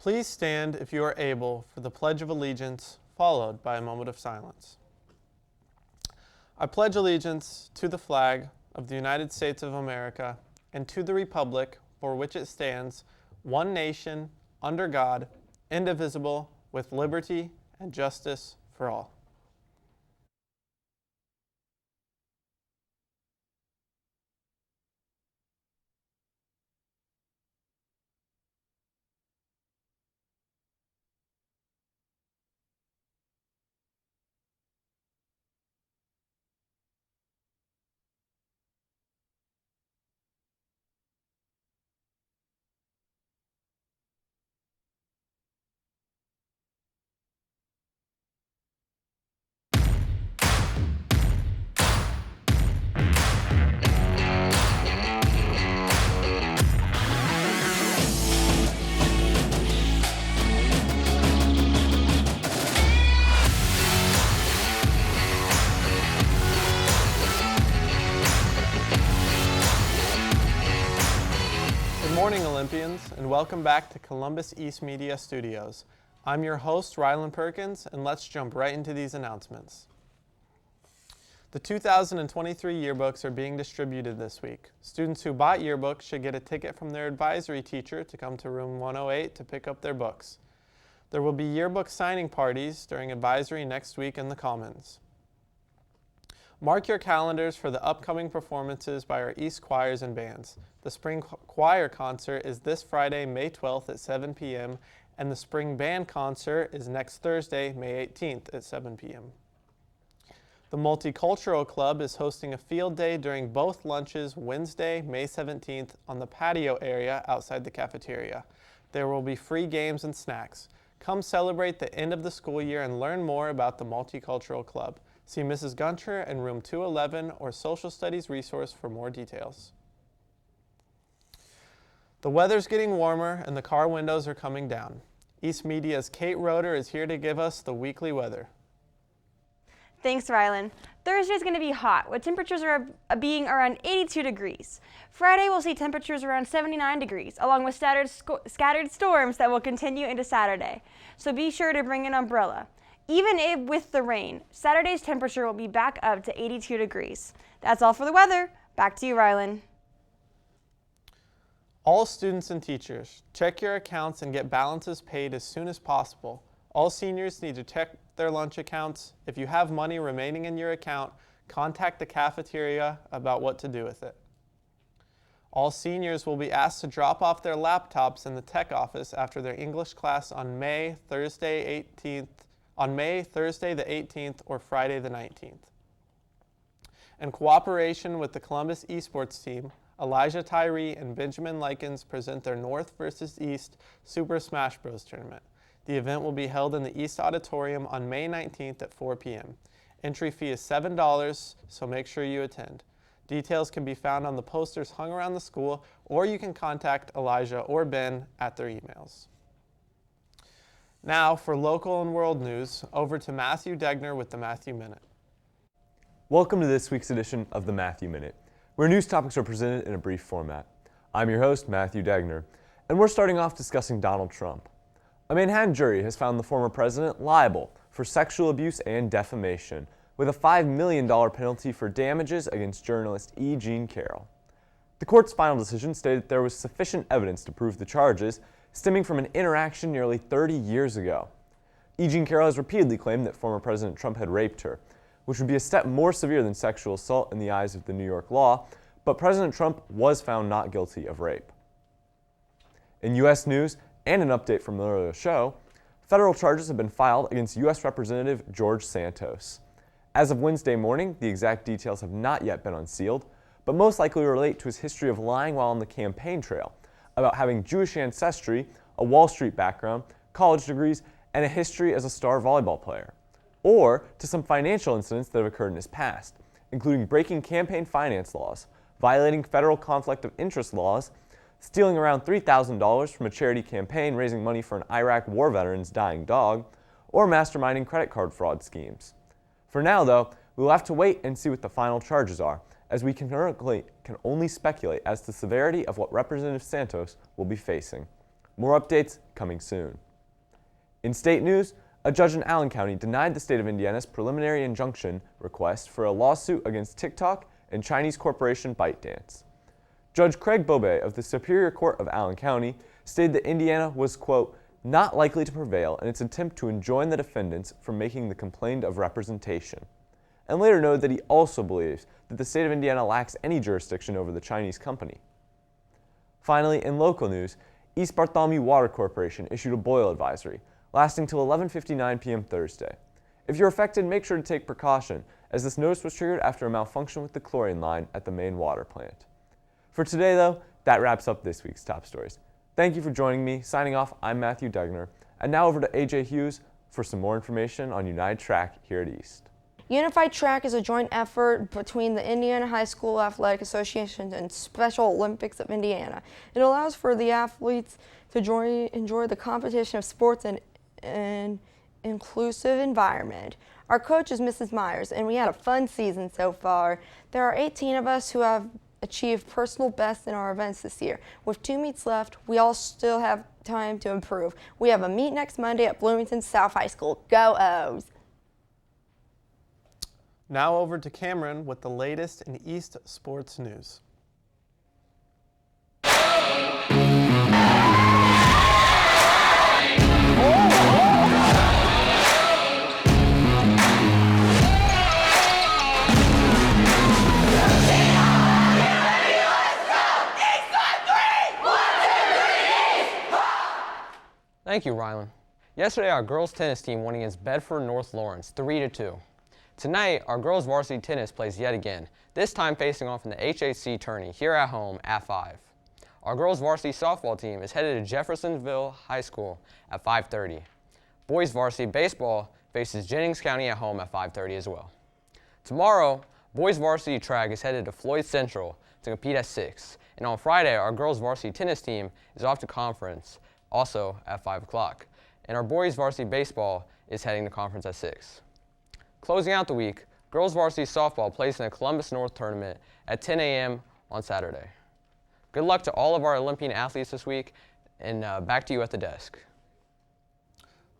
Please stand if you are able for the Pledge of Allegiance, followed by a moment of silence. I pledge allegiance to the flag of the United States of America and to the republic for which it stands, one nation, under God, indivisible, with liberty and justice for all. Good morning, Olympians, and welcome back to Columbus East Media Studios. I'm your host, Rylan Perkins, and let's jump right into these announcements. The 2023 yearbooks are being distributed this week. Students who bought yearbooks should get a ticket from their advisory teacher to come to room 108 to pick up their books. There will be yearbook signing parties during advisory next week in the Commons. Mark your calendars for the upcoming performances by our East choirs and bands. The Spring Choir Concert is this Friday, May 12th at 7 p.m., and the Spring Band Concert is next Thursday, May 18th at 7 p.m. The Multicultural Club is hosting a field day during both lunches Wednesday, May 17th on the patio area outside the cafeteria. There will be free games and snacks. Come celebrate the end of the school year and learn more about the Multicultural Club. See Mrs. Gunter in room 211 or Social Studies resource for more details. The weather's getting warmer and the car windows are coming down. East Media's Kate Roeder is here to give us the weekly weather. Thanks, Rylan. Thursday is going to be hot, with temperatures being around 82 degrees. Friday we'll see temperatures around 79 degrees, along with scattered storms that will continue into Saturday. So be sure to bring an umbrella. Even with the rain, Saturday's temperature will be back up to 82 degrees. That's all for the weather. Back to you, Rylan. All students and teachers, check your accounts and get balances paid as soon as possible. All seniors need to check their lunch accounts. If you have money remaining in your account, contact the cafeteria about what to do with it. All seniors will be asked to drop off their laptops in the tech office after their English class on Thursday the 18th or Friday the 19th. In cooperation with the Columbus esports team, Elijah Tyree and Benjamin Likens present their North vs. East Super Smash Bros. Tournament. The event will be held in the East Auditorium on May 19th at 4 p.m. Entry fee is $7, so make sure you attend. Details can be found on the posters hung around the school, or you can contact Elijah or Ben at their emails. Now, for local and world news, over to Matthew Degner with the Matthew Minute. Welcome to this week's edition of the Matthew Minute, where news topics are presented in a brief format. I'm your host, Matthew Degner, and we're starting off discussing Donald Trump. A Manhattan jury has found the former president liable for sexual abuse and defamation, with a $5 million penalty for damages against journalist E. Jean Carroll. The court's final decision stated that there was sufficient evidence to prove the charges, stemming from an interaction nearly 30 years ago. E. Jean Carroll has repeatedly claimed that former President Trump had raped her, which would be a step more severe than sexual assault in the eyes of the New York law, but President Trump was found not guilty of rape. In U.S. news, and an update from the earlier show, federal charges have been filed against U.S. Representative George Santos. As of Wednesday morning, the exact details have not yet been unsealed, but most likely relate to his history of lying while on the campaign trail, about having Jewish ancestry, a Wall Street background, college degrees, and a history as a star volleyball player, or to some financial incidents that have occurred in his past, including breaking campaign finance laws, violating federal conflict of interest laws, stealing around $3,000 from a charity campaign raising money for an Iraq war veteran's dying dog, or masterminding credit card fraud schemes. For now, though, we will have to wait and see what the final charges are, as we can only speculate as to the severity of what Representative Santos will be facing. More updates coming soon. In state news, a judge in Allen County denied the state of Indiana's preliminary injunction request for a lawsuit against TikTok and Chinese corporation ByteDance. Judge Craig Bobe of the Superior Court of Allen County stated that Indiana was, quote, not likely to prevail in its attempt to enjoin the defendants from making the complaint of representation, and later noted that he also believes that the state of Indiana lacks any jurisdiction over the Chinese company. Finally, in local news, East Bartholomew Water Corporation issued a boil advisory, lasting till 11:59 p.m. Thursday. If you're affected, make sure to take precaution, as this notice was triggered after a malfunction with the chlorine line at the main water plant. For today, though, that wraps up this week's top stories. Thank you for joining me. Signing off, I'm Matthew Degner. And now over to AJ Hughes for some more information on United Track here at East. Unified Track is a joint effort between the Indiana High School Athletic Association and Special Olympics of Indiana. It allows for the athletes to enjoy the competition of sports in an inclusive environment. Our coach is Mrs. Myers, and we had a fun season so far. There are 18 of us who have achieved personal bests in our events this year. With 2 meets left, we all still have time to improve. We have a meet next Monday at Bloomington South High School. Go O's! Now over to Cameron with the latest in East sports news. Thank you, Rylan. Yesterday, our girls tennis team won against Bedford North Lawrence 3-2. Tonight, our girls varsity tennis plays yet again, this time facing off in the HHC tourney here at home at 5. Our girls varsity softball team is headed to Jeffersonville High School at 5:30. Boys varsity baseball faces Jennings County at home at 5:30 as well. Tomorrow, boys varsity track is headed to Floyd Central to compete at 6. And on Friday, our girls varsity tennis team is off to conference, also at 5 o'clock. And our boys varsity baseball is heading to conference at 6. Closing out the week, girls varsity softball plays in the Columbus North tournament at 10 a.m. on Saturday. Good luck to all of our Olympian athletes this week, and back to you at the desk.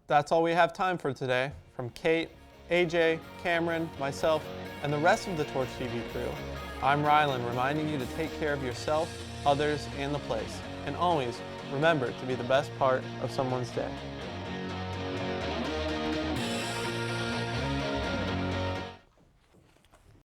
That's all we have time for today. From Kate, AJ, Cameron, myself, and the rest of the Torch TV crew, I'm Rylan, reminding you to take care of yourself, others, and the place. And always remember to be the best part of someone's day.